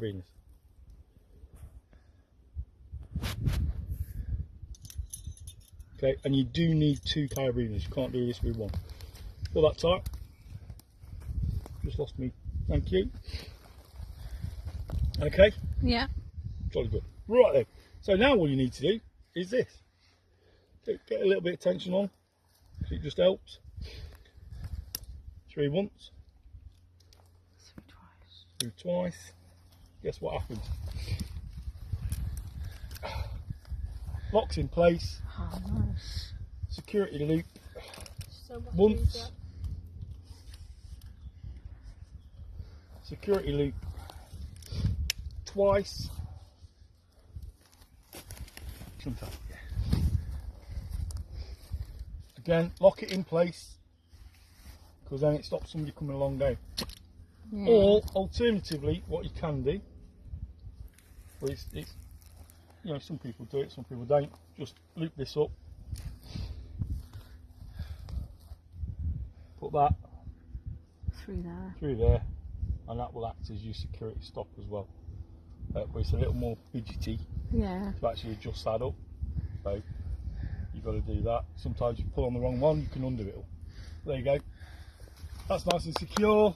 Carabiners. Okay, and you do need 2 carabiners. You can't do this with 1. Pull that tight. Just lost me. Thank you. Okay. Yeah. Jolly good. Right then. So now all you need to do is this. Get a little bit of tension on. It just helps. 3 once. 3 twice. 3 twice. Guess what happens? Locks in place. Oh, nice. Security loop So much once. easier. Security loop twice. Sometimes. Again, lock it in place because then it stops somebody coming along down. Yeah. Or alternatively, what you can do, well, it's you know, some people do it, some people don't. Just loop this up, put that through there, and that will act as your security stop as well. But it's a little more fidgety Yeah. to actually adjust that up. So you've got to do that. Sometimes you pull on the wrong one, you can undo it all. There you go. That's nice and secure.